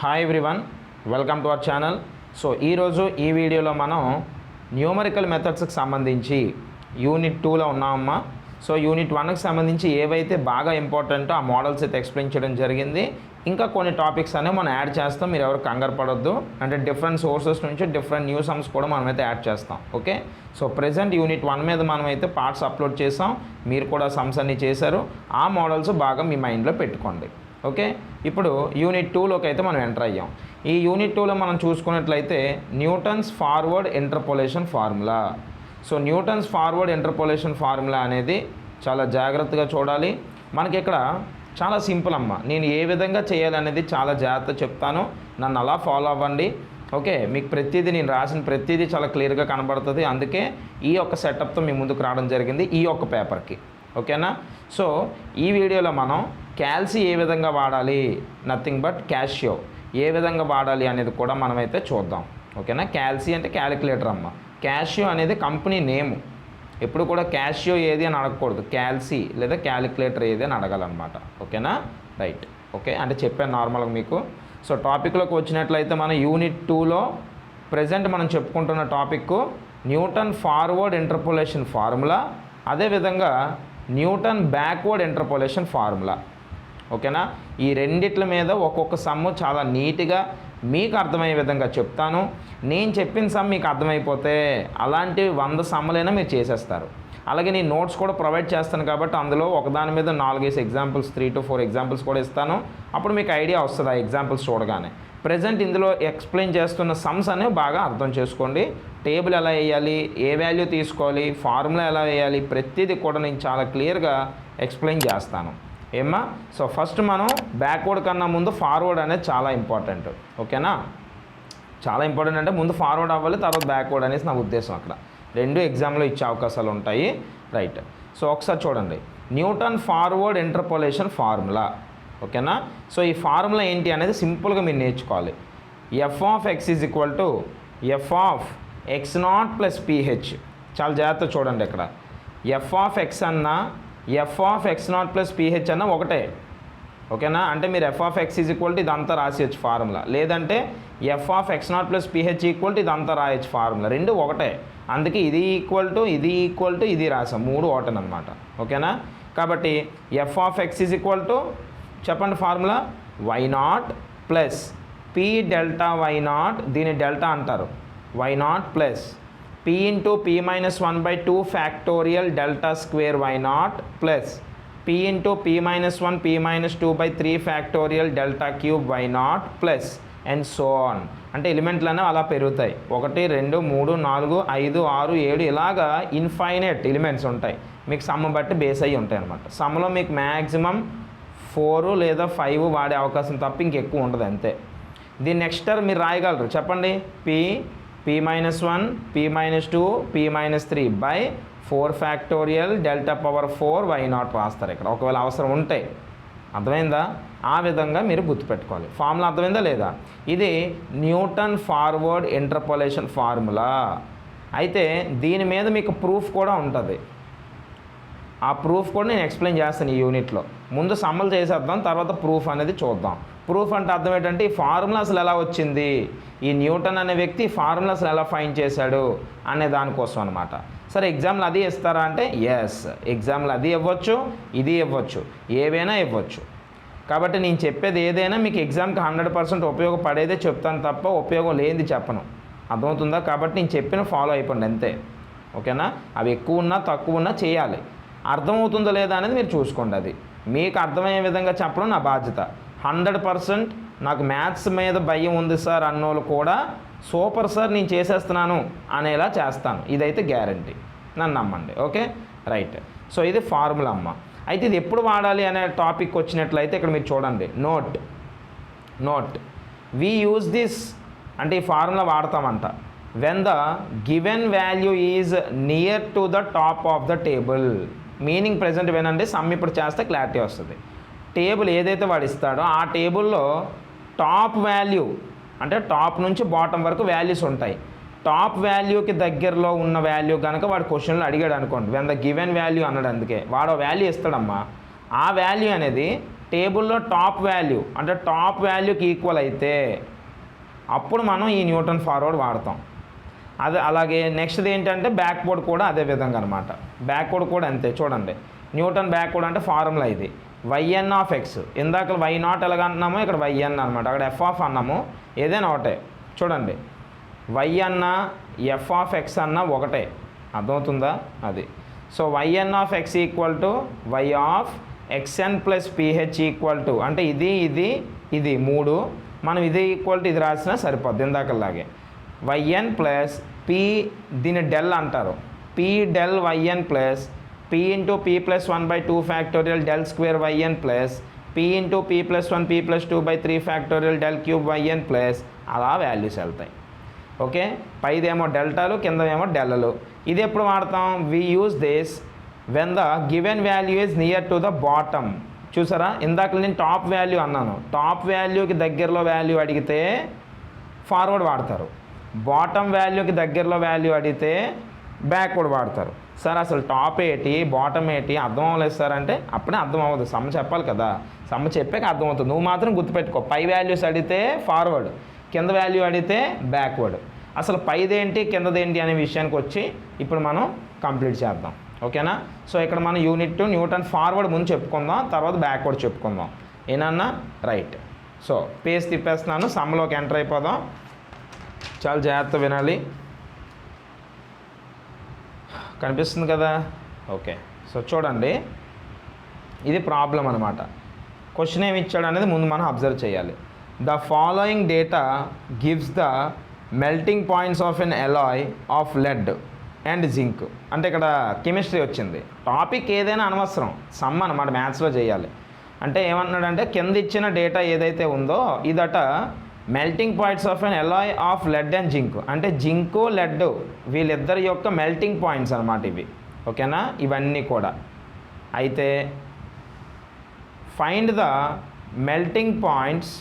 Hi everyone, welcome to our channel. So ఈరోజు ఈ వీడియోలో మనం న్యూమరికల్ మెథడ్స్కి సంబంధించి యూనిట్ 2లో ఉన్నామమ్మా. సో యూనిట్ 1కి సంబంధించి ఏవైతే బాగా ఇంపార్టెంటో ఆ మోడల్స్ అయితే ఎక్స్ప్లెయిన్ చేయడం జరిగింది. ఇంకా కొన్ని టాపిక్స్ అనేవి మనం యాడ్ చేస్తాం, మీరు ఎవరు కంగారు పడొద్దు. అంటే డిఫరెంట్ సోర్సెస్ నుంచి డిఫరెంట్ న్యూ సమ్స్ కూడా మనమైతే యాడ్ చేస్తాం. ఓకే, సో ప్రజెంట్ యూనిట్ 1 మీద మనమైతే పార్ట్స్ అప్లోడ్ చేసాం, మీరు కూడా సమ్స్ అన్నీ చేశారు. ఆ మోడల్స్ బాగా మీ మైండ్లో పెట్టుకోండి. ఓకే, ఇప్పుడు యూనిట్ 2లోకి అయితే మనం ఎంటర్ అయ్యాం. ఈ యూనిట్ 2లో మనం చూసుకున్నట్లయితే Newton's forward interpolation formula. So Newton's forward interpolation formula అనేది చాలా జాగ్రత్తగా చూడాలి. మనకి ఇక్కడ చాలా సింపుల్ అమ్మ, నేను ఏ విధంగా చేయాలనేది చాలా జాగ్రత్త చెప్తాను, నన్ను అలా ఫాలో అవ్వండి. ఓకే, మీకు ప్రతిదీ నేను రాసిన ప్రతిదీ చాలా క్లియర్గా కనబడుతుంది. అందుకే ఈ యొక్క సెటప్తో మీ ముందుకు రావడం జరిగింది ఈ యొక్క పేపర్కి. ఓకేనా, సో ఈ వీడియోలో మనం క్యాల్సీ ఏ విధంగా వాడాలి, నథింగ్ బట్ క్యాషియో ఏ విధంగా వాడాలి అనేది కూడా మనమైతే చూద్దాం. ఓకేనా, క్యాల్సీ అంటే క్యాలిక్యులేటర్ అమ్మ, క్యాషియో అనేది కంపెనీ నేము. ఎప్పుడు కూడా క్యాషియో ఏది అని అడగకూడదు, క్యాల్సీ లేదా క్యాలిక్యులేటర్ ఏది అని అడగాలన్నమాట. ఓకేనా, రైట్. ఓకే, అంటే చెప్పాను నార్మల్గా మీకు. సో టాపిక్లోకి వచ్చినట్లయితే మన యూనిట్ 2లో ప్రజెంట్ మనం చెప్పుకుంటున్న topic Newton forward interpolation formula, అదేవిధంగా న్యూటన్ బ్యాక్వర్డ్ ఇంటర్పోలేషన్ ఫార్ములా. ఓకేనా, ఈ రెండిట్ల మీద ఒక్కొక్క సమ్ము చాలా నీట్గా మీకు అర్థమయ్యే విధంగా చెప్తాను. నేను చెప్పిన సమ్ మీకు అర్థమైపోతే అలాంటి 100 సమ్ములైనా మీరు చేసేస్తారు. అలాగే నేను నోట్స్ కూడా ప్రొవైడ్ చేస్తాను కాబట్టి అందులో ఒకదాని మీద 4-5 ఎగ్జాంపుల్స్, 3 to 4 ఎగ్జాంపుల్స్ కూడా ఇస్తాను. అప్పుడు మీకు ఐడియా వస్తుంది ఆ ఎగ్జాంపుల్స్ చూడగానే. ప్రజెంట్ ఇందులో ఎక్స్ప్లెయిన్ చేస్తున్న సమ్స్ అనేవి బాగా అర్థం చేసుకోండి. టేబుల్ ఎలా వేయాలి, ఏ వాల్యూ తీసుకోవాలి, ఫార్ములా ఎలా వేయాలి, ప్రతిదీ కూడా నేను చాలా క్లియర్గా ఎక్స్ప్లెయిన్ చేస్తాను. ఏమ్మా, సో ఫస్ట్ మనం బ్యాక్వర్డ్ కన్నా ముందు ఫార్వర్డ్ అనేది చాలా ఇంపార్టెంట్. ఓకేనా, చాలా ఇంపార్టెంట్ అంటే ముందు ఫార్వర్డ్ అవ్వాలి, తర్వాత బ్యాక్వర్డ్ అనేసి నా ఉద్దేశం. అక్కడ రెండు ఎగ్జామ్లో ఇచ్చే అవకాశాలు ఉంటాయి. రైట్, సో ఒకసారి చూడండి, న్యూటన్ ఫార్వర్డ్ ఇంటర్పోలేషన్ ఫార్ములా. ఓకేనా, సో ఈ ఫార్ములా ఏంటి అనేది సింపుల్గా మీరు నేర్చుకోవాలి. F of X is equal to F of X not plus pH. చాలా జాగ్రత్త చూడండి, ఇక్కడ ఎఫ్ ఆఫ్ ఎక్స్ అన్న F of X not plus pH అన్న ఒకటే. ఓకేనా, అంటే మీరు F of X is equal to ఇదంతా రాసేయచ్చు ఫార్ములా, లేదంటే F of X not plus P H equal to ఇదంతా రాయొచ్చు ఫార్ములా, రెండు ఒకటే. అందుకే ఇది ఈక్వల్ టు ఇది రాసాం, మూడు ఒకటేనమాట. ఓకేనా, కాబట్టి F of X is equal to చెప్పండి formula Y naught plus P delta Y naught, దీని డెల్టా అంటారు, Y naught plus P into P minus 1/2 factorial delta square Y naught plus P into P minus 1 P minus 2/3 factorial delta cube Y naught plus and so on. అంటే ఎలిమెంట్లు అనేవి అలా పెరుగుతాయి, 1 2 3 4 5 6 7 ఇలాగా infinite elements ఉంటాయి. మీకు some బట్టి base అయ్యి ఉంటాయి అనమాట. సమ్లో మీకు మ్యాక్సిమం 4 లేదా 5 వాడే అవకాశం తప్ప ఇంకెక్కువ ఉండదు, అంతే. దీని నెక్స్ట్ టర్మ్ మీరు రాయగలరు, చెప్పండి. P minus 1 P minus 2 P minus 3/4 factorial delta power 4 Y naught రాస్తారు ఇక్కడ, ఒకవేళ అవసరం ఉంటే. అర్థమైందా? ఆ విధంగా మీరు గుర్తుపెట్టుకోవాలి. ఫార్ములా అర్థమైందా లేదా? ఇది న్యూటన్ ఫార్వర్డ్ ఇంటర్పోలేషన్ ఫార్ములా. అయితే దీని మీద మీకు ప్రూఫ్ కూడా ఉంటుంది. ఆ ప్రూఫ్ కూడా నేను ఎక్స్ప్లెయిన్ చేస్తాను ఈ యూనిట్లో. ముందు సమ్మలు చేసేద్దాం, తర్వాత ప్రూఫ్ అనేది చూద్దాం. ప్రూఫ్ అంటే అర్థం ఏంటంటే ఈ ఫార్ములా అసలు ఎలా వచ్చింది, ఈ న్యూటన్ అనే వ్యక్తి ఫార్ములా అసలు ఎలా ఫైండ్ చేశాడు అనే దానికోసం అనమాట. సరే, ఎగ్జామ్లో అది ఇస్తారా అంటే ఎస్, ఎగ్జామ్లో అది ఇవ్వచ్చు, ఇది ఇవ్వచ్చు, ఏవైనా ఇవ్వచ్చు. కాబట్టి నేను చెప్పేది ఏదైనా మీకు ఎగ్జామ్కి 100% ఉపయోగపడేదే చెప్తాను తప్ప ఉపయోగం లేనిది చెప్పను. అర్థమవుతుందా? కాబట్టి నేను చెప్పిన ఫాలో అయిపోండి అంతే. ఓకేనా, అవి ఎక్కువ ఉన్నా తక్కువ ఉన్నా చేయాలి. అర్థమవుతుందో లేదా అనేది మీరు చూసుకోండి. అది మీకు అర్థమయ్యే విధంగా చెప్పడం నా బాధ్యత. 100% నాకు మ్యాథ్స్ మీద భయం ఉంది సార్ అన్నోళ్ళు కూడా సూపర్ సార్ నేను చేసేస్తున్నాను అనేలా చేస్తాను, ఇదైతే గ్యారంటీ, నన్ను నమ్మండి. Okay, right. సో ఇది ఫార్ములా అమ్మ. అయితే ఇది ఎప్పుడు వాడాలి అనే టాపిక్ వచ్చినట్లయితే ఇక్కడ మీరు చూడండి, నోట్ వి యూజ్ దిస్ అంటే ఈ ఫార్ములా వాడతామంట when the given value is near to the top of the table. Meaning present వినండి, సమ్ ఇప్పుడు చేస్తే క్లారిటీ వస్తుంది. టేబుల్ ఏదైతే వాడు ఇస్తాడో ఆ టేబుల్లో టాప్ వాల్యూ అంటే టాప్ నుంచి బాటమ్ వరకు వాల్యూస్ ఉంటాయి. టాప్ వాల్యూకి దగ్గరలో ఉన్న వాల్యూ కనుక వాడు క్వశ్చన్లో అడిగాడు అనుకోండి, వెన్ ద గివెన్ వాల్యూ అన్నాడు, అందుకే వాడు వాల్యూ ఇస్తాడమ్మా. ఆ వాల్యూ అనేది టేబుల్లో టాప్ వాల్యూ అంటే టాప్ వాల్యూకి ఈక్వల్ అయితే అప్పుడు మనం ఈ న్యూటన్ ఫార్వర్డ్ వాడతాం. అది అలాగే నెక్స్ట్ది ఏంటంటే బ్యాక్వర్డ్ కూడా అదే విధంగా అనమాట. బ్యాక్వర్డ్ కూడా అంతే. చూడండి న్యూటన్ బ్యాక్వర్డ్ అంటే ఫార్ములా ఇది వైఎన్ ఆఫ్ ఎక్స్. ఇందాక వై నాట్ ఎలాగ అంటున్నామో ఇక్కడ వైఎన్ అనమాట, అక్కడ ఎఫ్ ఆఫ్ అన్నాము, ఏదైనా ఒకటే. చూడండి వై అన్న ఎఫ్ ఆఫ్ ఎక్స్ అన్న ఒకటే, అర్థమవుతుందా అది. So Y N of X equal to Y of X N plus P H equal to అంటే ఇది ఇది ఇది 3 మనం ఇది ఈక్వల్ టు ఇది రాసినా సరిపోద్ది ఇందాకలాగే. వైఎన్ ప్లస్ పి, దీన్ని డెల్ అంటారు, P del Y N plus P into P plus 1/2 factorial del square Y N plus P into P plus 1 P plus 2/3 factorial del cube Y N plus అలా వాల్యూస్ వెళ్తాయి. Okay, పైదేమో డెల్టాలు కిందమేమో డెల్లలు. ఇది ఎప్పుడు వాడతాం? We use this when the given value is near to the bottom. చూసారా ఇందాక నేను టాప్ వాల్యూ అన్నాను, టాప్ వాల్యూకి దగ్గరలో వాల్యూ అడిగితే ఫార్వర్డ్ వాడతారు, బాటమ్ వాల్యూకి దగ్గరలో వాల్యూ అడిగితే బ్యాక్వర్డ్ వాడతారు. సార్ అసలు టాప్ ఏంటి బాటమ్ ఏంటి అర్థం అవ్వలేదు సార్ అంటే అప్పుడే అర్థం అవ్వదు, సమ్మ చెప్పాలి కదా, సమ్మ చెప్పాక అర్థమవుతుంది. నువ్వు మాత్రం గుర్తుపెట్టుకో, పై వాల్యూస్ అడిగితే ఫార్వర్డ్, కింద వాల్యూ అడిగితే బ్యాక్వర్డ్. అసలు పైదేంటి కిందదేంటి అనే విషయానికి వచ్చి ఇప్పుడు మనం కంప్లీట్ చేద్దాం. ఓకేనా? సో ఇక్కడ మనం యూనిట్ న్యూటన్ ఫార్వర్డ్ ముందు చెప్పుకుందాం, తర్వాత బ్యాక్వర్డ్ చెప్పుకుందాం. ఏనన్నా? రైట్. సో పేజ్ తిప్పేస్తున్నాను, సమ్లోకి ఎంటర్ అయిపోదాం. చాలా జాగ్రత్త వినాలి, కనిపిస్తుంది కదా? ఓకే. సో చూడండి ఇది ప్రాబ్లం అనమాట. క్వశ్చన్ ఏమి ఇచ్చాడు అనేది ముందు మనం అబ్జర్వ్ చేయాలి. The following data gives the melting points of an alloy of lead and zinc. అంటే ఇక్కడ కెమిస్ట్రీ వచ్చింది, టాపిక్ ఏదైనా అనవసరం, సమ్ అనమాట, మ్యాథ్స్లో చేయాలి. అంటే ఏమంటున్నాడంటే కింద ఇచ్చిన డేటా ఏదైతే ఉందో ఇదట melting points of an alloy of lead and zinc. అంటే జింకు లెడ్ వీళ్ళిద్దరి యొక్క మెల్టింగ్ పాయింట్స్ అనమాట ఇవి. ఓకేనా? ఇవన్నీ కూడా. అయితే ఫైండ్ ద మెల్టింగ్ పాయింట్స్.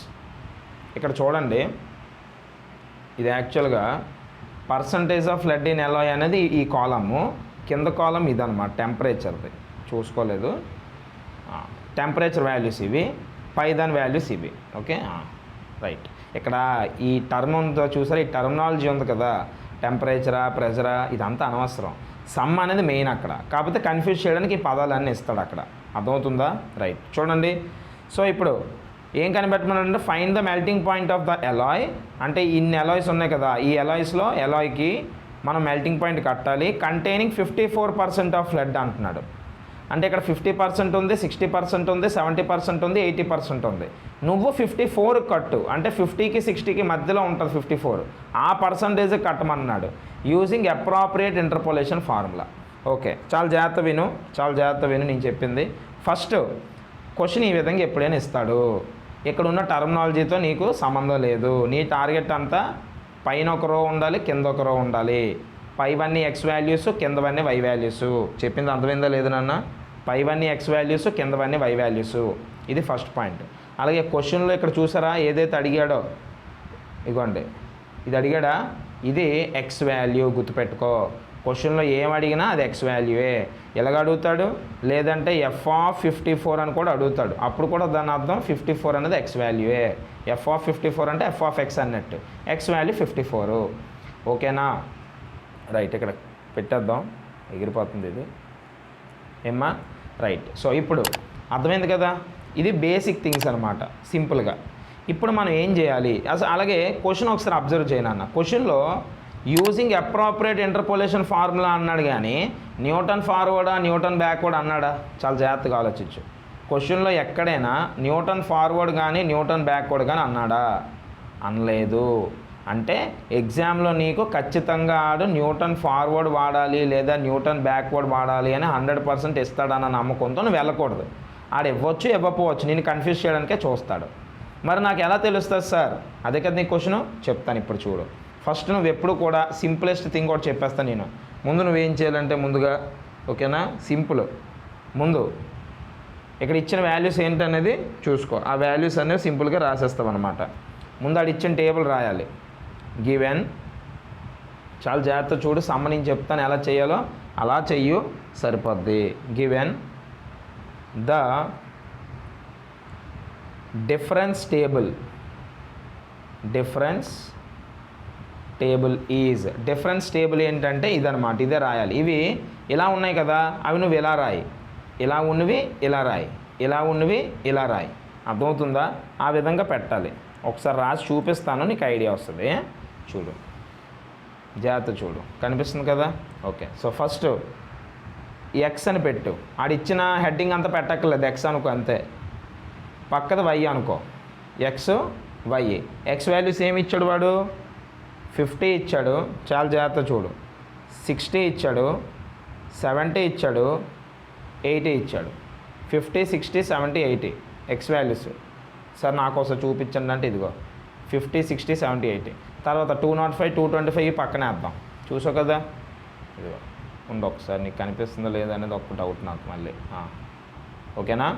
ఇక్కడ చూడండి ఇది యాక్చువల్గా percentage of lead in alloy అనేది ఈ కాలము, కింద కాలం ఇదనమాట టెంపరేచర్ది, చూసుకోలేదు. టెంపరేచర్ వాల్యూస్ ఇవి, పైదాని వాల్యూస్ ఇవి. Okay right. ఇక్కడ ఈ టర్మ్ ఉందో చూసారా, ఈ టర్మినాలజీ ఉంది కదా, టెంపరేచరా ప్రెషరా ఇదంతా అనవసరం, సమ్ అనేది మెయిన్ అక్కడ. కాకపోతే కన్ఫ్యూజ్ చేయడానికి ఈ పదాలన్నీ ఇస్తాడు అక్కడ, అర్థమవుతుందా? రైట్. చూడండి సో ఇప్పుడు ఏం కనిపెట్టమన్నాడంటే find the melting point of the alloy. అంటే ఇన్ని అలాయ్స్ ఉన్నాయి కదా, ఈ అలాయ్స్లో అలాయ్కి మనం మెల్టింగ్ పాయింట్ కట్టాలి కంటైనింగ్ 54% ఆఫ్ లెడ్ అంటున్నాడు. అంటే ఇక్కడ 50% ఉంది, 60% ఉంది, 70% ఉంది, 80% ఉంది. నువ్వు 54 కట్టు, అంటే 50కి 60కి మధ్యలో ఉంటుంది 54, ఆ పర్సంటేజ్ కట్టమన్నాడు using appropriate interpolation formula. Okay, చాలా జాగ్రత్త విను నేను చెప్పింది. ఫస్ట్ క్వశ్చన్ ఈ విధంగా ఎప్పుడైనా ఇస్తాడు, ఇక్కడ ఉన్న టర్మినాలజీతో నీకు సంబంధం లేదు. నీ టార్గెట్ అంతా పైన ఒక రో ఉండాలి, కింద ఒక రో ఉండాలి. పైవన్నీ ఎక్స్ వాల్యూస్, కిందవన్నీ వై వాల్యూస్. చెప్పింది అర్థమైందా లేదు నాన్న? పైవన్నీ ఎక్స్ వాల్యూస్, కిందవన్నీ వై వాల్యూస్. ఇది ఫస్ట్ పాయింట్. అలాగే క్వశ్చన్లో ఇక్కడ చూసారా ఏదైతే అడిగాడో, ఇగోండి ఇది అడిగాడా, ఇది ఎక్స్ వాల్యూ, గుర్తుపెట్టుకో. క్వశ్చన్లో ఏం అడిగినా అది ఎక్స్ వాల్యూయే. ఎలాగ అడుగుతాడు? లేదంటే ఎఫ్ ఆఫ్ 54 అని కూడా అడుగుతాడు, అప్పుడు కూడా దాని అర్థం 54 అనేది ఎక్స్ వాల్యూయే. ఎఫ్ ఆఫ్ 54 అంటే ఎఫ్ ఆఫ్ ఎక్స్ అన్నట్టు, ఎక్స్ వాల్యూ 54. ఓకేనా? రైట్. ఇక్కడ పెట్టేద్దాం, ఎగిరిపోతుంది ఇది ఏమ్మా. రైట్. సో ఇప్పుడు అర్థమైంది కదా, ఇది బేసిక్ థింగ్స్ అనమాట సింపుల్గా. ఇప్పుడు మనం ఏం చేయాలి అసలు? అలాగే క్వశ్చన్ ఒకసారి అబ్జర్వ్ చేయనన్న, క్వశ్చన్లో యూజింగ్ అప్రాప్రియేట్ ఇంటర్పోలేషన్ ఫార్ములా అన్నాడు కానీ న్యూటన్ ఫార్వర్డా న్యూటన్ బ్యాక్వర్డ్ అన్నాడా? చాలా జాగ్రత్తగా ఆలోచించు. క్వశ్చన్లో ఎక్కడైనా న్యూటన్ ఫార్వర్డ్ కానీ న్యూటన్ బ్యాక్వర్డ్ కానీ అన్నాడా? అనలేదు. అంటే ఎగ్జామ్లో నీకు ఖచ్చితంగా ఆడు న్యూటన్ ఫార్వర్డ్ వాడాలి లేదా న్యూటన్ బ్యాక్వర్డ్ వాడాలి అని 100% ఇస్తాడన్న నమ్మకంతో నువ్వు వెళ్ళకూడదు. ఆడు ఇవ్వచ్చు ఇవ్వకపోవచ్చు, నేను కన్ఫ్యూజ్ చేయడానికే చూస్తాడు. మరి నాకు ఎలా తెలుస్తుంది సార్? అదే కదా నీ క్వశ్చను, చెప్తాను ఇప్పుడు చూడు. ఫస్ట్ నువ్వు ఎప్పుడు కూడా సింపులెస్ట్ థింగ్ కూడా చెప్పేస్తాను నేను. ముందు నువ్వేం చేయాలంటే ముందుగా, ఓకేనా, సింపుల్, ముందు ఇక్కడ ఇచ్చిన వాల్యూస్ ఏంటనేది చూసుకో. ఆ వాల్యూస్ అనేవి సింపుల్గా రాసేస్తావు అనమాట. ముందు ఆడు ఇచ్చిన టేబుల్ రాయాలి. గివెన్, చాలా జాగ్రత్త చూడు, సమ్మ నేను చెప్తాను ఎలా చేయాలో అలా చెయ్యు, సరిపోద్ది. Given the difference table is difference table ఏంటంటే ఇదనమాట, ఇదే రాయాలి. ఇవి ఇలా ఉన్నాయి కదా, అవి నువ్వు ఇలా రాయి, ఇలా ఉన్నవి ఇలా రాయి, ఇలా ఉన్నవి ఇలా రాయి. అర్థమవుతుందా? ఆ విధంగా పెట్టాలి. ఒకసారి రాసి చూపిస్తాను, నీకు ఐడియా వస్తుంది. చూడు, జాగ్రత్త చూడు, కనిపిస్తుంది కదా. ఓకే, సో ఫస్ట్ ఎక్స్ అని పెట్టు. ఆడిచ్చిన హెడ్డింగ్ అంతా పెట్టక్కర్లేదు, ఎక్స్ అనుకో అంతే. పక్కది వై అనుకో, ఎక్స్ వై. ఎక్స్ వాల్యూస్ ఏమి ఇచ్చాడు వాడు? 50 ఇచ్చాడు, చాలా జాగ్రత్త చూడు. 60 ఇచ్చాడు, 70 ఇచ్చాడు, 80 ఇచ్చాడు. 50, 60, 70, 80 ఎక్స్ వాల్యూస్. సార్ నాకు ఒకసారి చూపించండి అంటే ఇదిగో 50, 60, 70, 80. తర్వాత 205, 225 పక్కనే వేద్దాం. చూసావు కదా, ఇదిగో ఉండు ఒకసారి, నీకు కనిపిస్తుందో లేదనేది ఒక డౌట్ నాకు మళ్ళీ. ఓకేనా?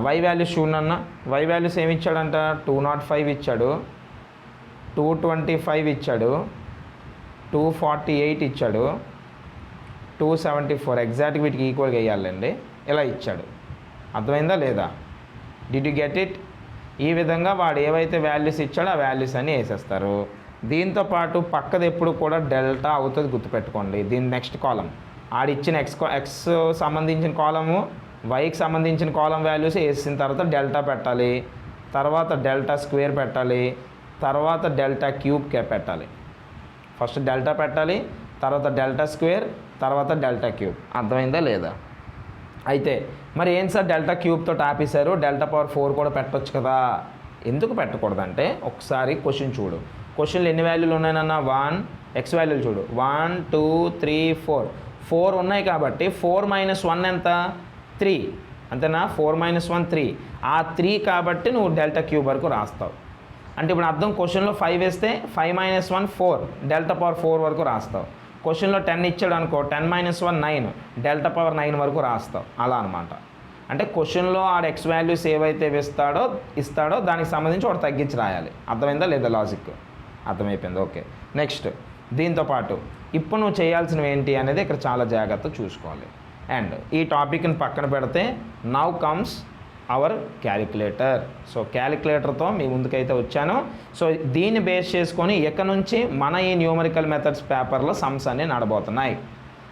వై వాల్యూస్ చూడన్న. వై వాల్యూస్ ఏమి ఇచ్చాడంట? 205 ఇచ్చాడు, 225 ఇచ్చాడు, 248 ఇచ్చాడు, 274. ఎగ్జాక్ట్గా వీటికి ఈక్వల్గా వేయాలండి. ఇలా ఇచ్చాడు. అర్థమైందా లేదా? Did you get it? ఈ విధంగా వాడు ఏవైతే వాల్యూస్ ఇచ్చాడో ఆ వాల్యూస్ అన్నీ వేసేస్తారు. దీంతో పాటు పక్కది ఎప్పుడు కూడా డెల్టా అవుతుంది, గుర్తుపెట్టుకోండి. దీని నెక్స్ట్ కాలం ఆడిచ్చిన ఎక్స్ సంబంధించిన కాలము, వైకి సంబంధించిన కాలం వాల్యూస్ వేసిన తర్వాత డెల్టా పెట్టాలి, తర్వాత డెల్టా స్క్వేర్ పెట్టాలి, తర్వాత డెల్టా క్యూబ్ పెట్టాలి. ఫస్ట్ డెల్టా పెట్టాలి, తర్వాత డెల్టా స్క్వేర్, తర్వాత డెల్టా క్యూబ్. అర్థమైందా లేదా? అయితే మరి ఏం సార్ డెల్టా క్యూబ్తో ఆపేశారు, డెల్టా పవర్ 4 కూడా పెట్టవచ్చు కదా? ఎందుకు పెట్టకూడదంటే ఒకసారి క్వశ్చన్ చూడు. క్వశ్చన్లు ఎన్ని వాల్యూలు ఉన్నాయన్న? 1. ఎక్స్ వాల్యూలు చూడు, 1 2 3 4. 4 ఉన్నాయి కాబట్టి 4 - 1 ఎంత? 3. అంతేనా? 4 - 1 3. ఆ 3 కాబట్టి నువ్వు డెల్టా క్యూబ్ వరకు రాస్తావు. అంటే ఇప్పుడు అర్థం, క్వశ్చన్లో 5 వేస్తే 5 - 1 4, డెల్టా పవర్ 4 వరకు రాస్తావు. క్వశ్చన్లో 10 ఇచ్చాడు అనుకో, 10 - 1 9, డెల్టా పవర్ 9 వరకు రాస్తావు. అలా అనమాట. అంటే క్వశ్చన్లో ఆడ ఎక్స్ వాల్యూస్ ఏవైతే ఇస్తాడో దానికి సంబంధించి ఒకటి తగ్గించి రాయాలి. అర్థమైందా లేదా లాజిక్? అర్థమైపోయింది. ఓకే, నెక్స్ట్ దీంతోపాటు ఇప్పుడు నువ్వు చేయాల్సినవి ఏంటి అనేది ఇక్కడ చాలా జాగ్రత్త చూసుకోవాలి. అండ్ ఈ టాపిక్ని పక్కన పెడితే now comes our calculator. So క్యాలిక్యులేటర్తో మీ ముందుకైతే వచ్చాను. సో దీన్ని బేస్ చేసుకొని ఇక నుంచి మన ఈ న్యూమరికల్ మెథడ్స్ పేపర్లో సమ్స్ అన్నీ నడబోతున్నాయి.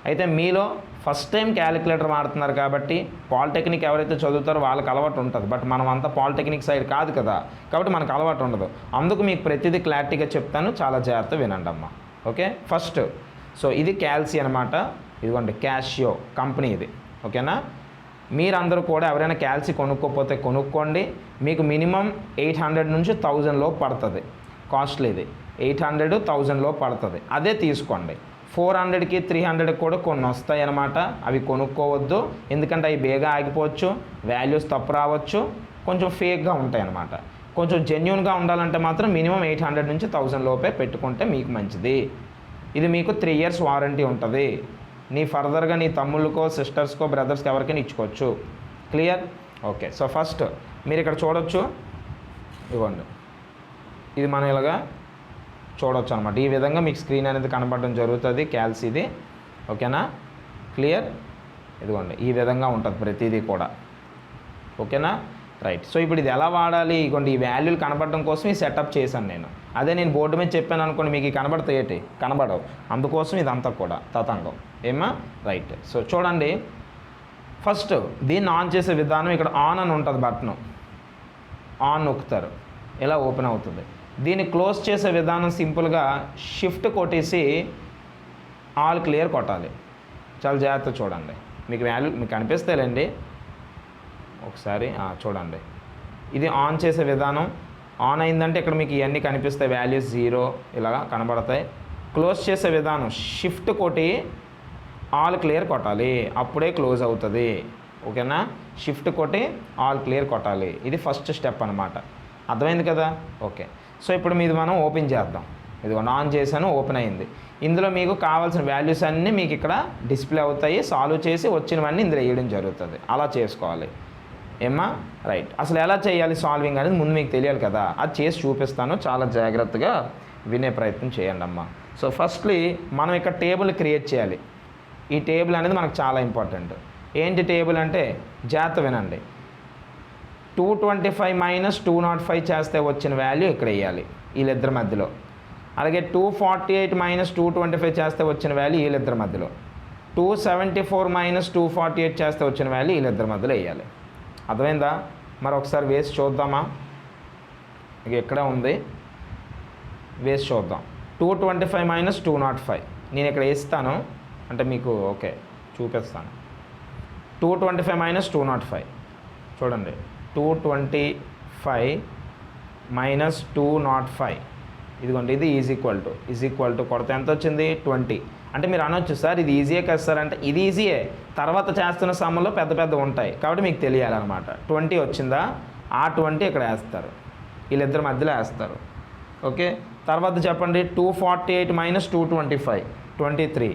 అయితే మీలో ఫస్ట్ టైం క్యాలిక్యులేటర్ వాడుతున్నారు కాబట్టి పాలిటెక్నిక్ ఎవరైతే చదువుతారో వాళ్ళకి అలవాటు ఉంటుంది. బట్ మనం అంతా పాలిటెక్నిక్ సైడ్ కాదు కదా, కాబట్టి మనకు అలవాటు ఉండదు. అందుకు మీకు ప్రతిదీ క్లారిటీగా చెప్తాను, చాలా జాగ్రత్త వినండి అమ్మా. ఓకే, ఫస్ట్ సో ఇది క్యాల్సీ అనమాట. ఇదిగోండి క్యాషియో కంపెనీ ఇది. ఓకేనా? మీరందరూ కూడా ఎవరైనా క్యాల్సీ కొనుక్కోకపోతే కొనుక్కోండి. మీకు మినిమం 800 నుంచి 1000 లోపు పడుతుంది. కాస్ట్లీ ఇది 800, 1000 లోపు పడుతుంది. అదే తీసుకోండి. 400కి 300కి కూడా కొన్ని వస్తాయి అన్నమాట. అవి కొనుక్కోవద్దు, ఎందుకంటే అవి బేగా ఆగిపోవచ్చు, వాల్యూస్ తప్పు రావచ్చు, కొంచెం ఫేక్గా ఉంటాయి అన్నమాట. కొంచెం జెన్యూన్గా ఉండాలంటే మాత్రం మినిమం 800 నుంచి 1000 లోపే పెట్టుకుంటే మీకు మంచిది. ఇది మీకు 3 years వారంటీ ఉంటుంది. నీ ఫర్దర్గా నీ తమ్ముళ్ళకో సిస్టర్స్కో బ్రదర్స్కి ఎవరికైనా ఇచ్చుకోవచ్చు. క్లియర్? ఓకే, సో ఫస్ట్ మీరు ఇక్కడ చూడొచ్చు, ఇవ్వండి, ఇది మనం ఇలాగా చూడవచ్చు అనమాట. ఈ విధంగా మీకు స్క్రీన్ అనేది కనబడడం జరుగుతుంది క్యాల్సీది. ఓకేనా? క్లియర్? ఇదిగోండి ఈ విధంగా ఉంటుంది ప్రతిదీ కూడా. ఓకేనా? రైట్. సో ఇప్పుడు ఇది ఎలా వాడాలి? ఇదిగోండి ఈ వాల్యూలు కనబడడం కోసం ఈ సెటప్ చేశాను నేను. అదే నేను బోర్డు మీద చెప్పాను అనుకోండి, మీకు కనబడతాయి ఏంటి? కనబడవు. అందుకోసం ఇదంతా కూడా తతంగం. ఏమా? రైట్. సో చూడండి, ఫస్ట్ దీన్ని ఆన్ చేసే విధానం, ఇక్కడ ఆన్ అని ఉంటుంది బటన్, ఆన్ నొక్కుతారు, ఇలా ఓపెన్ అవుతుంది. దీన్ని క్లోజ్ చేసే విధానం సింపుల్గా షిఫ్ట్ కొట్టేసి ఆల్ క్లియర్ కొట్టాలి. చాలా జాగ్రత్త చూడండి, మీకు వాల్యూ మీకు కనిపిస్తాయిలేండి. ఒకసారి చూడండి, ఇది ఆన్ చేసే విధానం. ఆన్ అయిందంటే ఇక్కడ మీకు ఇవన్నీ కనిపిస్తాయి, వాల్యూస్ 0 ఇలాగా కనబడతాయి. క్లోజ్ చేసే విధానం షిఫ్ట్ కొట్టి ఆల్ క్లియర్ కొట్టాలి, అప్పుడే క్లోజ్ అవుతుంది. ఓకేనా? షిఫ్ట్ కొట్టి ఆల్ క్లియర్ కొట్టాలి. ఇది ఫస్ట్ స్టెప్ అనమాట. అర్థమైంది కదా? ఓకే. సో ఇప్పుడు మీది మనం ఓపెన్ చేద్దాం. ఇదిగో ఆన్ చేశాను, ఓపెన్ అయింది. ఇందులో మీకు కావాల్సిన వాల్యూస్ అన్నీ మీకు ఇక్కడ డిస్ప్లే అవుతాయి. సాల్వ్ చేసి వచ్చినవన్నీ ఇందులో వేయడం జరుగుతుంది. అలా చేసుకోవాలి. ఏమ్మా? రైట్. అసలు ఎలా చేయాలి సాల్వింగ్ అనేది ముందు మీకు తెలియాలి కదా, అది చేసి చూపిస్తాను. చాలా జాగ్రత్తగా వినే ప్రయత్నం చేయండి అమ్మా. సో ఫస్ట్లీ మనం ఇక్కడ టేబుల్ క్రియేట్ చేయాలి. ఈ టేబుల్ అనేది మనకు చాలా ఇంపార్టెంట్. ఏంటి టేబుల్ అంటే? జాగ్రత్త వినండి. 225 మైనస్ 205 చేస్తే వచ్చిన వాల్యూ ఇక్కడ వేయాలి వీళ్ళిద్దరి మధ్యలో. అలాగే 248 మైనస్ 225 చేస్తే వచ్చిన వాల్యూ వీళ్ళిద్దరి మధ్యలో. 274 మైనస్ 248 చేస్తే వచ్చిన వాల్యూ వీళ్ళిద్దరి మధ్యలో వేయాలి. అర్థమైందా? మరి ఒకసారి వేసి చూద్దామా? ఇక ఎక్కడ ఉంది, వేసి చూద్దాం. 225 మైనస్ 205 నేను ఇక్కడ వేస్తాను, అంటే మీకు ఓకే చూపిస్తాను. 225 మైనస్ 205 చూడండి. 225 మైనస్ 205 ఇదిగోండి, ఇది ఈజ్ ఈక్వల్ టు కొడితే ఎంత వచ్చింది 20. అంటే మీరు అనొచ్చు సార్ ఇది ఈజీయే కదా సార్ అంటే, ఇది ఈజీయే, తర్వాత చేస్తున్న సమ్ములో పెద్ద పెద్ద ఉంటాయి కాబట్టి మీకు తెలియాలన్నమాట. 20 వచ్చిందా, ఆ 20 ఇక్కడ వేస్తారు, వీళ్ళిద్దరి మధ్యలో వేస్తారు. ఓకే, తర్వాత చెప్పండి 248 మైనస్ 225 23.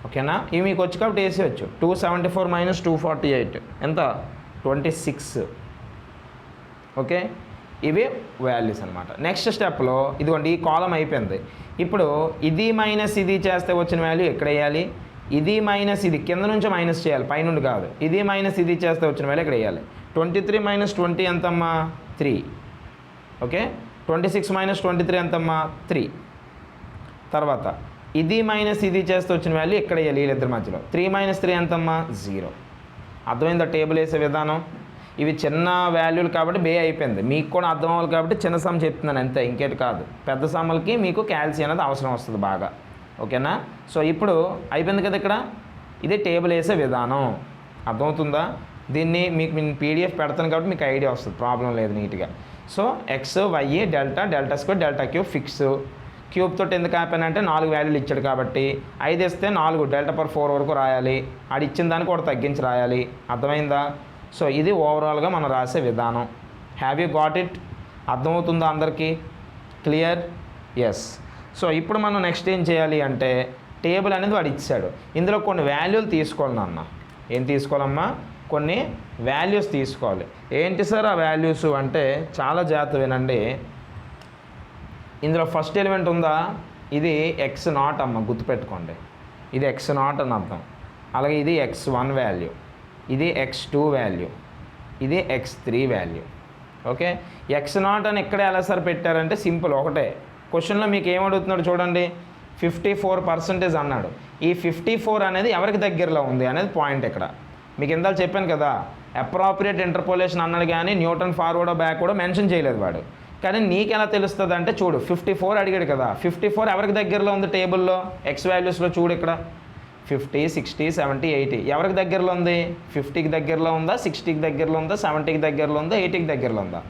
ఓకేనా? ఇవి మీకు వచ్చి కాబట్టి వేసేయచ్చు. 274 మైనస్ 248 ఎంత 26. ఓకే, ఇవి వాల్యూస్ అనమాట. నెక్స్ట్ స్టెప్లో ఇదిగోండి ఈ కాలం అయిపోయింది. ఇప్పుడు ఇది మైనస్ ఇది చేస్తే వచ్చిన వాల్యూ ఎక్కడ వేయాలి, ఇది మైనస్ ఇది కింద నుంచి మైనస్ చేయాలి, పైనుండి కాదు. ఇది మైనస్ ఇది చేస్తే వచ్చిన వాల్యూ ఇక్కడ వేయాలి. 23 మైనస్ 20 ఎంతమ్మా 3. ఓకే, 26 మైనస్ 23 ఎంతమ్మా 3. తర్వాత ఇది మైనస్ ఇది చేస్తే వచ్చిన వాల్యూ ఎక్కడ వేయాలి వీళ్ళిద్దరి మధ్యలో. 3 మైనస్ 3 ఎంతమ్మా 0. అర్థమైందా టేబుల్ వేసే విధానం? ఇవి చిన్న వాల్యూలు కాబట్టి బే అయిపోయింది, మీకు కూడా అర్థం అవ్వాలి కాబట్టి చిన్న సమ్ చెప్తున్నాను అంతే, ఇంకేటి కాదు. పెద్ద సమ్మలకి మీకు క్యాల్సియం అనేది అవసరం వస్తుంది బాగా. ఓకేనా? సో ఇప్పుడు అయిపోయింది కదా ఇక్కడ, ఇదే టేబుల్ వేసే విధానం. అర్థమవుతుందా? దీన్ని మీకు నేను పీడిఎఫ్ పెడతాను కాబట్టి మీకు ఐడియా వస్తుంది, ప్రాబ్లం లేదు నీట్గా. So X Y delta square delta cube fix. Cube తోటి ఎందుకు ఆపానంటే 4 వాల్యూలు ఇచ్చాడు కాబట్టి 5 ఇస్తే 4 డెల్టా/4 వరకు రాయాలి, ఆడు ఇచ్చిన దానికి కూడా తగ్గించి రాయాలి. అర్థమైందా? సో ఇది ఓవరాల్గా మనం రాసే విధానం. Have you got it? అర్థమవుతుందా అందరికీ? క్లియర్? ఎస్. సో ఇప్పుడు మనం నెక్స్ట్ ఏం చేయాలి అంటే, టేబుల్ అనేది వాడు ఇచ్చాడు, ఇందులో కొన్ని వాల్యూలు తీసుకోవాలి నాన్న. ఏం తీసుకోవాలమ్మా? కొన్ని వాల్యూస్ తీసుకోవాలి. ఏంటి సార్ ఆ వాల్యూస్ అంటే, చాలా జాగ్రత్త వినండి. ఇందులో ఫస్ట్ ఎలిమెంట్ ఉందా, ఇది x0 అమ్మ, గుర్తుపెట్టుకోండి. ఇది x0 అని అర్థం. అలాగే ఇది x1 వాల్యూ, ఇది x2 వాల్యూ, ఇది x3 వాల్యూ. ఓకే, x0 అని ఎక్కడ ఎలా సార్ పెట్టారంటే సింపుల్ ఒకటే. క్వశ్చన్లో మీకు ఏమడుగుతున్నాడు చూడండి, 54% అన్నాడు. ఈ 54 అనేది ఎవరికి దగ్గరలో ఉంది అనేది పాయింట్ ఇక్కడ. మీకు ఇందాక చెప్పాను కదా, అప్రాప్రియేట్ ఇంటర్పోలేషన్ అన్నాడు కానీ న్యూటన్ ఫార్వర్డ్ బ్యాక్వర్డ్ మెన్షన్ చేయలేదు వాడు. కానీ నీకు ఎలా తెలుస్తుంది అంటే చూడు, 54 అడిగాడు కదా, 54 ఎవరికి దగ్గరలో ఉంది టేబుల్లో, ఎక్స్ వాల్యూస్లో చూడు ఇక్కడ. 50, 60, 70, 80 ఎవరికి దగ్గరలో ఉంది? 50కి దగ్గరలో ఉందా, 60కి దగ్గరలో ఉందా, 70కి దగ్గరలో ఉందా, 80కి దగ్గరలో ఉందా?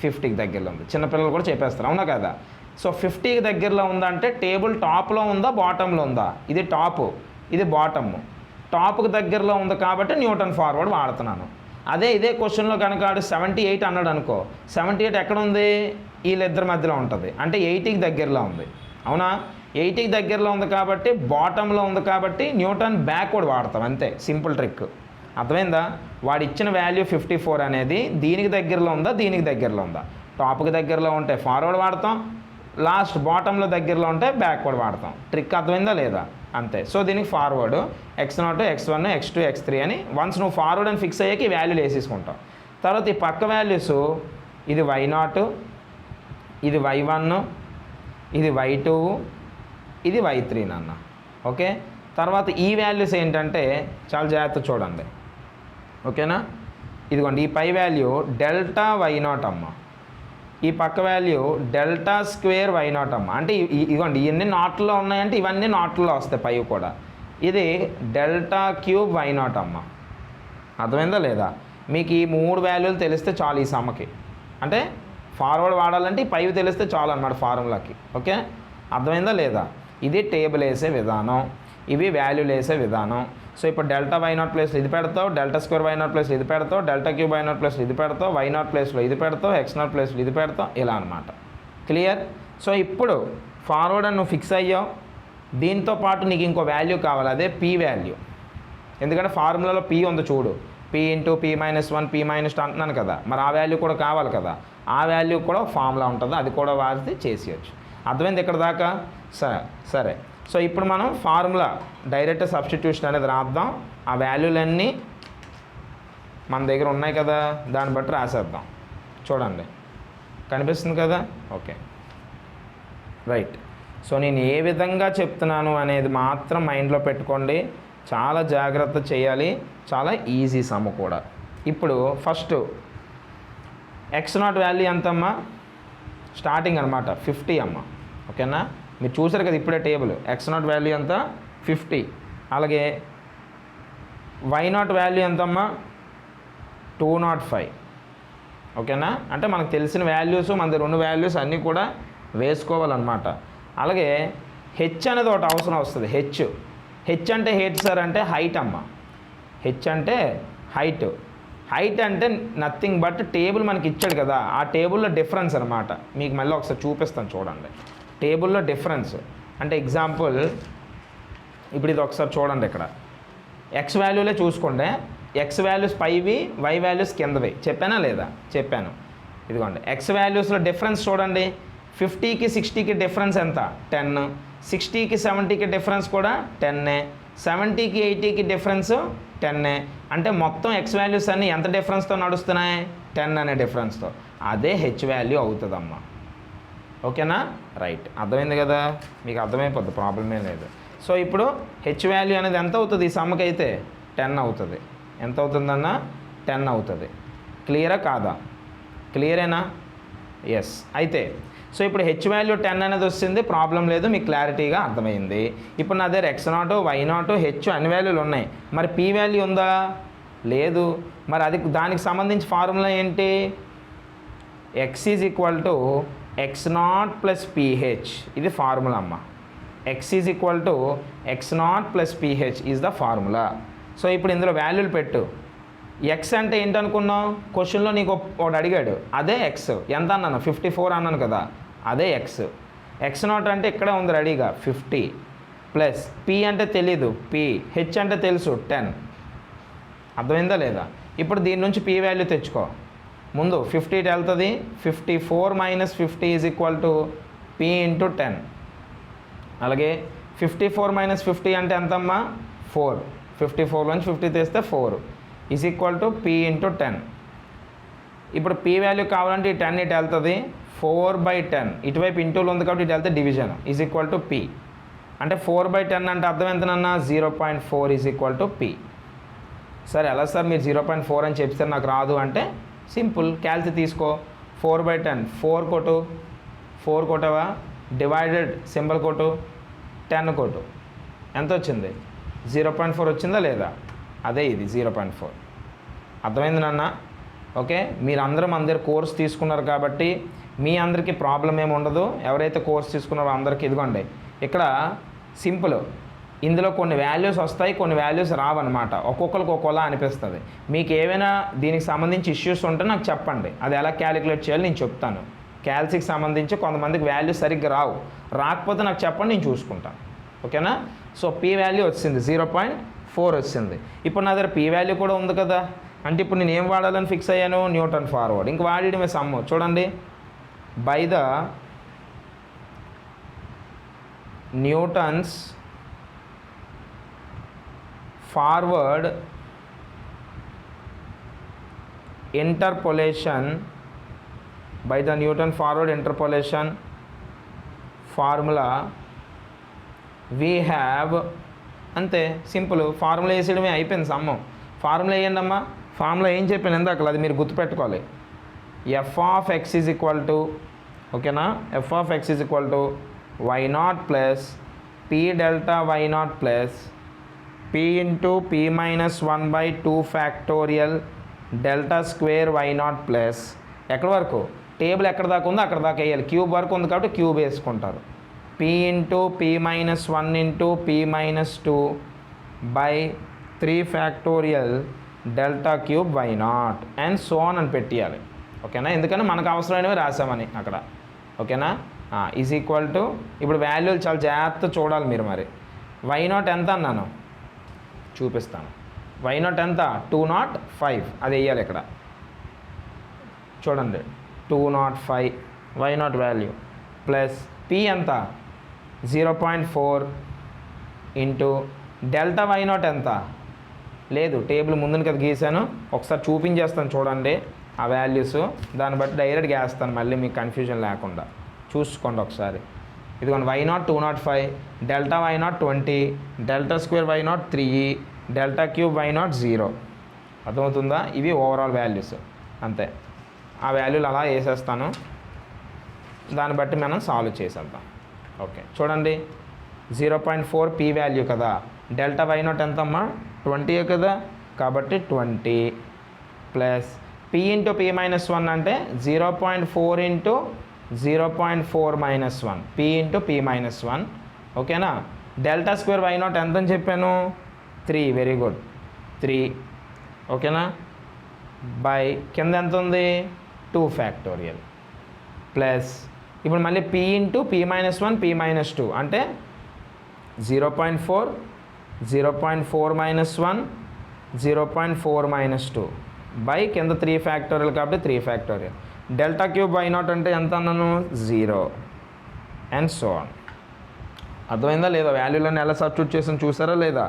50కి దగ్గరలో ఉంది. చిన్నపిల్లలు కూడా చెప్పేస్తారు, అవునా కదా? సో 50కి దగ్గరలో ఉందంటే టేబుల్ టాప్లో ఉందా బాటంలో ఉందా? ఇది టాపు, ఇది బాటము. టాప్కి దగ్గరలో ఉంది కాబట్టి న్యూటన్ ఫార్వర్డ్ వాడుతున్నాను. అదే ఇదే క్వశ్చన్లో కనుక 78 అన్నాడు అనుకో, 78 ఎక్కడ ఉంది? వీళ్ళిద్దరి మధ్యలో ఉంటుంది, అంటే 80కి దగ్గరలో ఉంది. అవునా? 80కి దగ్గరలో ఉంది కాబట్టి బాటంలో ఉంది కాబట్టి న్యూటన్ బ్యాక్వర్డ్ వాడతాం అంతే, సింపుల్ ట్రిక్. అర్థమైందా? వాడు ఇచ్చిన వాల్యూ 54 అనేది దీనికి దగ్గరలో ఉందా, దీనికి దగ్గరలో ఉందా? టాప్కి దగ్గరలో ఉంటే ఫార్వర్డ్ వాడతాం, లాస్ట్ బాటంలో దగ్గరలో ఉంటే బ్యాక్వర్డ్ వాడతాం. ట్రిక్ అర్థమైందా లేదా? అంతే. సో దీనికి forward x0, x1, x2, x3 అని వన్స్ నువ్వు ఫార్వర్డ్ అని ఫిక్స్ అయ్యాక ఈ వాల్యూలు వేసేసుకుంటాం. తర్వాత ఈ పక్క వాల్యూస్, ఇది y0, ఇది y1, ఇది y2, ఇది y3 నాన్న. ఓకే, తర్వాత ఈ వాల్యూస్ ఏంటంటే చాలా జాగ్రత్త చూడండి. ఓకేనా? ఇదిగోండి ఈ పై వాల్యూ డెల్టా y0 అమ్మ, ఈ పక్క వాల్యూ డెల్టా స్క్వేర్ y0 అమ్మ. అంటే ఇదిగోండి ఇవన్నీ నాట్లో ఉన్నాయంటే ఇవన్నీ నాట్లో వస్తాయి పై కూడా. ఇది డెల్టా క్యూబ్ y0 అమ్మ. అర్థమైందా లేదా? మీకు ఈ 3 వాల్యూలు తెలిస్తే చాలు ఈ సమ్మకి. అంటే ఫార్వర్డ్ వాడాలంటే ఈ పైవి తెలిస్తే చాలు అన్నమాట ఫార్ములాకి. ఓకే, అర్థమైందా లేదా? ఇది టేబుల్ వేసే విధానం, ఇవి వాల్యూలు వేసే విధానం. సో ఇప్పుడు డెల్టా y0 ప్లేస్లో ఇది పెడతావు, డెల్టా స్క్వేర్ y0 ప్లేస్లో ఇది పెడతావు, డెల్టా క్యూబ్ y0 ప్లేస్లో ఇది పెడతావు, y0 ప్లేస్లో ఇది పెడతావు, x0 ప్లేస్లో ఇది పెడతావు, ఇలా అనమాట. క్లియర్? సో ఇప్పుడు ఫార్వర్డ్ అని నువ్వు ఫిక్స్ అయ్యావు, దీంతో పాటు నీకు ఇంకో వాల్యూ కావాలి, అదే p వాల్యూ. ఎందుకంటే ఫార్ములాలో p ఉంది చూడు, p ఇంటూ p-1 p-2 అంటున్నాను కదా, మరి ఆ వాల్యూ కూడా కావాలి కదా. ఆ వాల్యూ కూడా ఫార్ములా ఉంటుంది, అది కూడా వాడితే చేసేయచ్చు. అర్థమైంది ఇక్కడ దాకా? సరే. సో ఇప్పుడు మనం ఫార్ములా డైరెక్ట్ సబ్స్టిట్యూషన్ అనేది రాద్దాం. ఆ వాల్యూలన్నీ మన దగ్గర ఉన్నాయి కదా, దాన్ని బట్టి రాసేద్దాం. చూడండి, కనిపిస్తుంది కదా? Okay, right. సో నేను ఏ విధంగా చెప్తున్నాను అనేది మాత్రం మైండ్లో పెట్టుకోండి. చాలా జాగ్రత్త చేయాలి, చాలా ఈజీ సమ్ కూడా. ఇప్పుడు ఫస్ట్ x0 వాల్యూ ఎంతమ్మా? స్టార్టింగ్ అనమాట 50 అమ్మ. ఓకేనా? మీరు చూసారు కదా ఇప్పుడే టేబుల్. x0 వాల్యూ ఎంత? 50. అలాగే y0 వాల్యూ ఎంతమ్మా? 205. ఓకేనా? అంటే మనకు తెలిసిన వాల్యూస్, మన దగ్గర 2 వాల్యూస్ అన్నీ కూడా వేసుకోవాలన్నమాట. అలాగే హెచ్ అనేది ఒకటి అవసరం వస్తుంది. హెచ్ అంటే హెచ్ సార్ అంటే హైట్ అమ్మ. హెచ్ అంటే హైట్. హైట్ అంటే నథింగ్ బట్ టేబుల్ మనకి ఇచ్చాడు కదా, ఆ టేబుల్లో డిఫరెన్స్ అనమాట. మీకు మళ్ళీ ఒకసారి చూపిస్తాను చూడండి. టేబుల్లో డిఫరెన్స్ అంటే ఎగ్జాంపుల్ ఇప్పుడు ఇది ఒకసారి చూడండి. ఇక్కడ ఎక్స్ వాల్యూలే చూసుకోండి. ఎక్స్ వాల్యూస్ పైవి, వై వాల్యూస్ కిందవి. చెప్పానా లేదా? చెప్పాను. ఇదిగోండి ఎక్స్ వాల్యూస్లో డిఫరెన్స్ చూడండి. 50కి 60కి డిఫరెన్స్ ఎంత? 10. 60కి 70కి డిఫరెన్స్ కూడా 10. 70కి 80కి డిఫరెన్స్ 10. అంటే మొత్తం ఎక్స్ వాల్యూస్ అన్నీ ఎంత డిఫరెన్స్తో నడుస్తున్నాయి? 10 అనే డిఫరెన్స్తో. అదే హెచ్ వాల్యూ అవుతుందమ్మా. ఓకేనా? రైట్, అర్థమైంది కదా? మీకు అర్థమైపోద్ది, ప్రాబ్లమే లేదు. సో ఇప్పుడు హెచ్ వాల్యూ అనేది ఎంత అవుతుంది? ఈ సమ్మకి అయితే 10 అవుతుంది. ఎంత అవుతుందన్న? 10 అవుతుంది. క్లియరా కాదా? క్లియరేనా? ఎస్. అయితే సో ఇప్పుడు హెచ్ వాల్యూ 10 అనేది వస్తుంది, ప్రాబ్లం లేదు, మీకు క్లారిటీగా అర్థమైంది. ఇప్పుడు నా దగ్గర x0, y0, హెచ్ అన్ని వాల్యూలు ఉన్నాయి. మరి పీ వాల్యూ ఉందా? లేదు. మరి అది దానికి సంబంధించి ఫార్ములా ఏంటి? x is equal to x0 plus ph. ఇది ఫార్ములా అమ్మ. x is equal to x0 plus ph is the formula. So ఇప్పుడు ఇందులో వాల్యూలు పెట్టు. ఎక్స్ అంటే ఏంటనుకున్నావు? క్వశ్చన్లో నీకు ఒకటి అడిగాడు, అదే ఎక్స్. ఎంత అన్నాను? 54 అన్నాను కదా, అదే ఎక్స్. x0 అంటే ఇక్కడే ఉంది రెడీగా 50 ప్లస్ పి అంటే తెలీదు పి, హెచ్ అంటే తెలుసు 10. అర్థమైందా లేదా? ఇప్పుడు దీని నుంచి పి వాల్యూ తెచ్చుకో. ముందు 50 వెళ్తుంది. 54 minus 50 is equal to P into 10. అలాగే 54 మైనస్ 50 అంటే ఎంతమ్మా? 4. 54 నుంచి 50 తెస్తే 4 is equal to P into 10. ఇప్పుడు పి వాల్యూ కావాలంటే ఈ 10 ఇటు వెళ్తుంది. 4/10 ఇటువైపు ఇంటూలు ఉంది కాబట్టి ఇటు వెళ్తే division is equal to P. అంటే 4/10 అంటే అర్థం ఎంతనన్నా? 0.4 ఈజ్ ఈక్వల్ టు పి. సరే ఎలా సార్ మీరు 0.4 అని చెప్తే నాకు రాదు అంటే సింపుల్, క్యాల్సి తీసుకో. 4/10 4 కొట్టు, 4 కొట్టవా, డివైడెడ్ సింబల్ కొట్టు, 10 కొట్టు. ఎంత వచ్చింది? 0.4 వచ్చిందా లేదా? అదే ఇది 0.4. అర్థమైంది నాన్న? ఓకే, మీరందరూ మన దగ్గర కోర్స్ తీసుకున్నారు కాబట్టి మీ అందరికీ ప్రాబ్లం ఏమి ఉండదు. ఎవరైతే కోర్స్ తీసుకున్నారో అందరికీ ఇదిగోండి ఇక్కడ సింపుల్. ఇందులో కొన్ని వాల్యూస్ వస్తాయి, కొన్ని వాల్యూస్ రావన్నమాట. ఒక్కొక్కరికి ఒక్కోలా అనిపిస్తుంది. మీకు ఏమైనా దీనికి సంబంధించి ఇష్యూస్ ఉంటే నాకు చెప్పండి, అది ఎలా క్యాలిక్యులేట్ చేయాలి నేను చెప్తాను. క్యాల్సీకి సంబంధించి కొంతమందికి వాల్యూ సరిగ్గా రాకపోతే నాకు చెప్పండి, నేను చూసుకుంటాను. ఓకేనా? సో పీ వాల్యూ వచ్చింది 0.4 వచ్చింది. ఇప్పుడు నా దగ్గర పీ వాల్యూ కూడా ఉంది కదా, అంటే ఇప్పుడు నేను ఏం వాడాలని ఫిక్స్ అయ్యాను? Newton forward. ఇంక వాడేయడమే సమ్ము. చూడండి, by the Newton's forward interpolation, by the Newton forward interpolation formula we have, అంతే సింపుల్. ఫార్ములా వేసేయడమే, అయిపోయింది సమ్మం. ఫార్ములా వేయండి అమ్మా. ఫార్ములా ఏం చెప్పాను ఇందాక, అది మీరు గుర్తుపెట్టుకోవాలి. F of X is equal to, ఓకేనా, F of X is equal to y0 plus P delta y0 plus P into P minus 1/2 factorial delta square y0 plus ఎక్కడి వరకు? టేబుల్ ఎక్కడ దాకా ఉందో అక్కడ దాకా వేయాలి. క్యూబ్ వరకు ఉంది కాబట్టి క్యూబ్ వేసుకుంటారు. P into P minus 1 into P minus 2/3 factorial delta cube y0 and so on అని పెట్టేయాలి. ఓకేనా? ఎందుకంటే మనకు అవసరమైనవి రాసామని అక్కడ. ఓకేనా? ఈజ్ ఈక్వల్ టు, ఇప్పుడు వాల్యూలు చాలా జాగ్రత్త చూడాలి మీరు. మరి y0 ఎంత అన్నాను చూపిస్తాను. y0 ఎంత? 205. అది వేయాలి ఇక్కడ. చూడండి 205 y0 వాల్యూ ప్లస్ పి ఎంత? 0.4 ఇంటూ డెల్టా y0 ఎంత? లేదు, టేబుల్ ముందుని కదా గీసాను, ఒకసారి చూపించేస్తాను చూడండి ఆ వాల్యూస్, దాన్ని బట్టి డైరెక్ట్గా వేస్తాను మళ్ళీ మీకు కన్ఫ్యూజన్ లేకుండా. చూసుకోండి ఒకసారి. ఇదిగోండి y0 205, delta y0 20, delta square y0 3, delta cube y0 0. అర్థమవుతుందా? ఇవి ఓవరాల్ వాల్యూస్ అంతే. ఆ వాల్యూలు అలా వేసేస్తాను, దాన్ని బట్టి మనం సాల్వ్ చేసేద్దాం. ఓకే చూడండి, 0.4 p వాల్యూ కదా, డెల్టా y0 ఎంతమ్మా 20 కదా, కాబట్టి 20 plus p into p minus 1 అంటే 0.4 into 0.4 minus 1, p into p minus 1. ఓకేనా? డెల్టా స్క్వేర్ y0 ఎంత అని చెప్పాను? 3. Very good, 3. ఓకేనా? బై కింద ఎంత ఉంది? 2 ఫ్యాక్టోరియల్ ప్లస్ ఇప్పుడు మళ్ళీ p into p minus 1, p minus 2 అంటే 0.4, 0.4 మైనస్ 1, 0.4 మైనస్ 2 బై కింద 3 ఫ్యాక్టోరియల్ కాబట్టి 3 ఫ్యాక్టోరియల్. డెల్టా క్యూబ్ y0 అంటే ఎంత అన్నాను? 0 అండ్ సో ఆన్. అర్థమైందా లేదా? వాల్యూలను ఎలా సబ్స్టిట్యూట్ చేసాను చూసారా లేదా?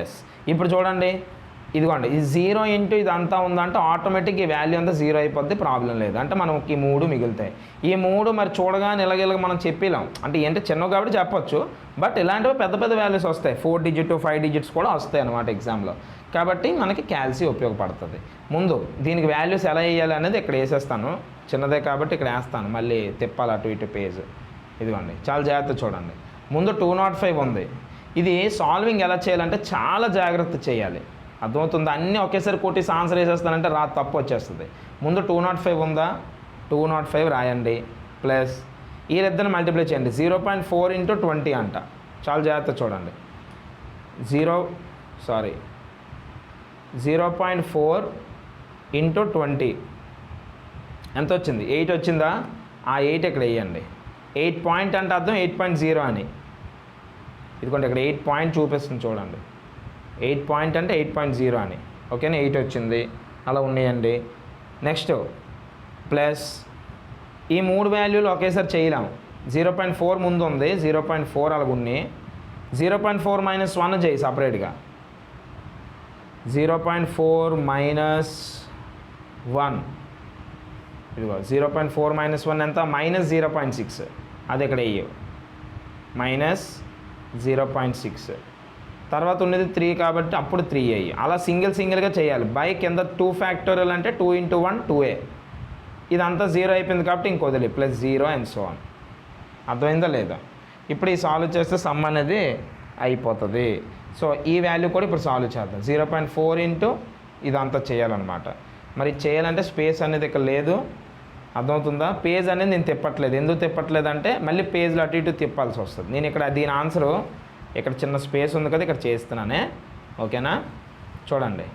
ఎస్. ఇప్పుడు చూడండి, ఇదిగోండి, ఈ 0 ఇంటూ ఇదంతా ఉందంటే ఆటోమేటిక్ ఈ వాల్యూ అంతా 0 అయిపోద్ది, ప్రాబ్లం లేదు. అంటే మనకి 3 మిగులుతాయి. ఈ 3 మరి చూడగానే ఇలాగ మనం చెప్పలేం, అంటే ఏంటంటే చిన్నవి కాబట్టి చెప్పొచ్చు, బట్ ఇలాంటివి పెద్ద పెద్ద వాల్యూస్ వస్తాయి, 4 డిజిట్ 5 డిజిట్స్ కూడా వస్తాయి అన్నమాట ఎగ్జామ్లో. కాబట్టి మనకి క్యాల్సియం ఉపయోగపడుతుంది. ముందు దీనికి వాల్యూస్ ఎలా వేయాలి అనేది ఇక్కడ వేసేస్తాను, చిన్నదే కాబట్టి ఇక్కడ వేస్తాను, మళ్ళీ తిప్పాలి అటు ఇటు పేజ్. ఇదిగోండి, చాలా జాగ్రత్త చూడండి. ముందు 205 ఉంది, ఇది సాల్వింగ్ ఎలా చేయాలంటే చాలా జాగ్రత్త చేయాలి. అర్థమవుతుంది? అన్నీ ఒకేసారి కొట్టేసి ఆన్సర్ వేసేస్తానంటే తప్పు వచ్చేస్తుంది. ముందు 205 ఉందా, 205 రాయండి, ప్లస్ ఈ ఇద్దరిని మల్టిప్లై చేయండి. 0.4 ఇంటూ 20 అంట, చాలా జాగ్రత్త చూడండి. 0.4 ఇంటూ 20 ఎంత వచ్చింది? 8 వచ్చిందా? ఆ 8 ఇక్కడ వేయండి. 8 పాయింట్ అంటే అర్థం 8.0 అని. ఇదిగోండి ఇక్కడ 8 పాయింట్ చూపిస్తుంది చూడండి, 8 పాయింట్ అంటే 8.0 అని. ఓకేనా? 8 వచ్చింది, అలా ఉన్నాయండి. నెక్స్ట్ ప్లస్ ఈ 3 వాల్యూలు ఒకేసారి చేయలేము. 0.4 ముందు ఉంది, 0.4 అలాగ ఉన్నాయి. 0.4 మైనస్ 1 చేయి సపరేట్గా. 0.4 మైనస్ 1, ఇదిగో 0.4 మైనస్ 1 ఎంత? మైనస్ 0.6. అది ఇక్కడ వేయవు, మైనస్ 0.6. తర్వాత ఉన్నది 3 కాబట్టి అప్పుడు 3 అయ్యి, అలా సింగిల్గా చేయాలి. బై కింద 2 ఫ్యాక్టోరియల్ అంటే 2 ఇంటూ 1 2a. ఇదంతా 0 అయిపోయింది కాబట్టి ఇంకొదిలి, ప్లస్ 0 అండ్ సో ఆన్. అర్థమైందా లేదా? ఇప్పుడు ఈ సాల్వ్ చేస్తే సమ్ అనేది అయిపోతుంది. సో ఈ వాల్యూ కూడా ఇప్పుడు సాల్వ్ చేద్దాం. 0.4 ఇంటూ ఇదంతా చేయాలన్నమాట. మరి చేయాలంటే స్పేస్ అనేది ఇక్కడ లేదు, అర్థమవుతుందా? పేజ్ అనేది నేను తిప్పట్లేదు. ఎందుకు తిప్పట్లేదు అంటే మళ్ళీ పేజ్లో అటు ఇటు తిప్పాల్సి వస్తుంది. నేను ఇక్కడ దీని ఆన్సరు ఇక్కడ చిన్న స్పేస్ ఉంది కదా, ఇక్కడ చేస్తున్నానే. ఓకేనా? చూడండి,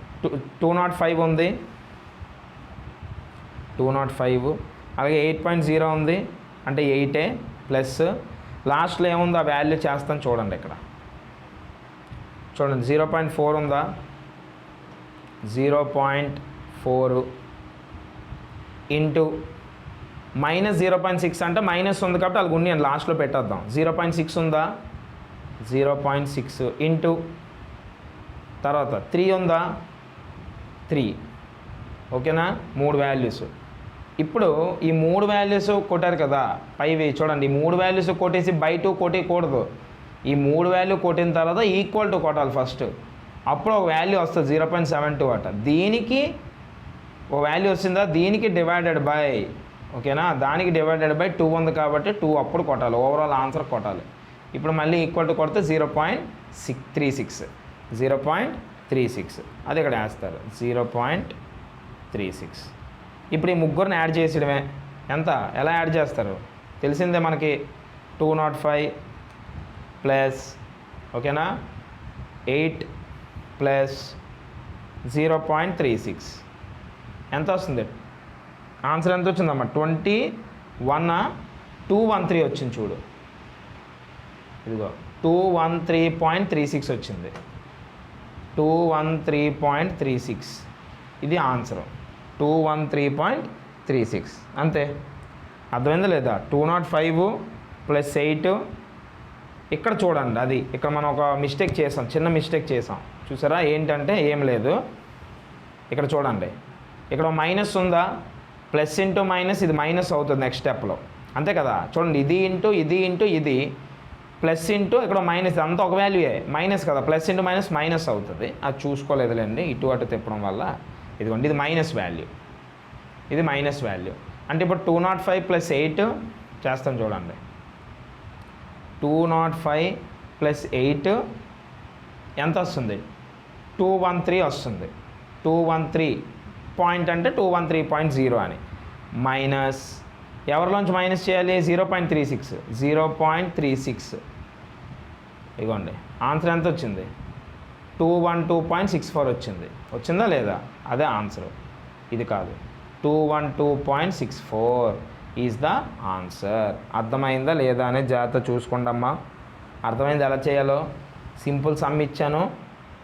205 ఉంది, 205, అలాగే 8.0 ఉంది అంటే 8 ప్లస్ లాస్ట్లో ఏముందో ఆ వాల్యూ చేస్తాను చూడండి. ఇక్కడ చూడండి, 0.4 ఉందా, 0.4 ఇంటూ మైనస్ 0.6 అంటే మైనస్ ఉంది కాబట్టి అది ఉన్నాను లాస్ట్లో పెట్టేద్దాం. 0.6 ఉందా, 0.6 ఇంటూ తర్వాత 3 ఉందా, 3. ఓకేనా? 3 వాల్యూస్. ఇప్పుడు ఈ 3 వాల్యూస్ కొట్టారు కదా పైవి, చూడండి ఈ 3 వాల్యూస్ కొట్టేసి బై 2 కొట్టకూడదు. ఈ 3 వాల్యూ కొట్టిన తర్వాత ఈక్వల్ టు కొట్టాలి ఫస్ట్, అప్పుడు ఒక వాల్యూ వస్తుంది 0.72 అట. దీనికి ఒక వాల్యూ వచ్చిందా, దీనికి డివైడెడ్ బై, ఓకేనా, దానికి డివైడెడ్ బై 2 ఉంది కాబట్టి 2 అప్పుడు కొట్టాలి, ఓవరాల్ ఆన్సర్ కొట్టాలి. ఇప్పుడు మళ్ళీ ఈక్వల్ టు కొడితే 0.36 అది ఇక్కడ వేస్తారు, 0.36. ఇప్పుడు ఈ ముగ్గురిని యాడ్ చేసేయడమే. ఎంత, ఎలా యాడ్ చేస్తారు తెలిసిందే మనకి. 205 ప్లస్, ఓకేనా, 8 ప్లస్ 0.36 ఎంత వస్తుంది? ఆన్సర్ ఎంత వచ్చిందమ్మా? 213 వచ్చింది చూడు, ఇదిగో 213.36 వచ్చింది. 213.36 ఇది ఆన్సర్, 213.36 అంతే. అర్థమైందా లేదా? 205 ప్లస్ 8 ఇక్కడ చూడండి, అది ఇక్కడ మనం ఒక మిస్టేక్ చేసాం, చిన్న మిస్టేక్ చేసాం, చూసారా ఏంటంటే ఏం లేదు, ఇక్కడ చూడండి, ఇక్కడ మైనస్ ఉందా, ప్లస్ ఇంటూ మైనస్ ఇది మైనస్ అవుతుంది నెక్స్ట్ స్టెప్లో, అంతే కదా. చూడండి ఇది ఇంటూ ఇది ప్లస్ ఇంటూ ఇక్కడ మైనస్, అంతా ఒక వాల్యూయే, మైనస్ కదా, ప్లస్ ఇంటూ మైనస్ మైనస్ అవుతుంది. అది చూసుకోలేదులేండి ఇటు అటు తిప్పడం వల్ల. ఇదిగోండి ఇది మైనస్ వాల్యూ, ఇది మైనస్ వాల్యూ. అంటే ఇప్పుడు 205 + 8 చేస్తాం చూడండి. 205 + 8 ఎంత వస్తుంది, 213 వస్తుంది. 213 పాయింట్ అంటే 213.0 అని, మైనస్ ఎవరిలోంచి మైనస్ చేయాలి, 0.36, 0.36. ఇదిగోండి ఆన్సర్ ఎంత వచ్చింది, 212.64 వచ్చిందా లేదా, అదే ఆన్సర్, ఇది కాదు. 212.64 ఈజ్ ద ఆన్సర్. అర్థమైందా లేదా అనేది జాగ్రత్త చూసుకోండమ్మా. అర్థమైంది ఎలా చేయాలో, సింపుల్ సమ్ ఇచ్చాను,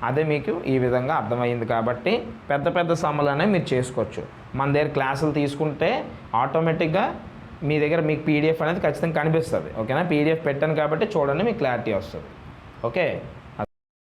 అదే మీకు ఈ విధంగా అర్థమైంది కాబట్టి పెద్ద పెద్ద సమ్ములు అనేవి మీరు చేసుకోవచ్చు. మన దగ్గర క్లాసులు తీసుకుంటే ఆటోమేటిక్గా మీ దగ్గర మీకు పీడిఎఫ్ అనేది ఖచ్చితంగా కనిపిస్తుంది. ఓకేనా, పీడిఎఫ్ పెట్టాను కాబట్టి చూడండి, మీకు క్లారిటీ వస్తుంది. ఓకే.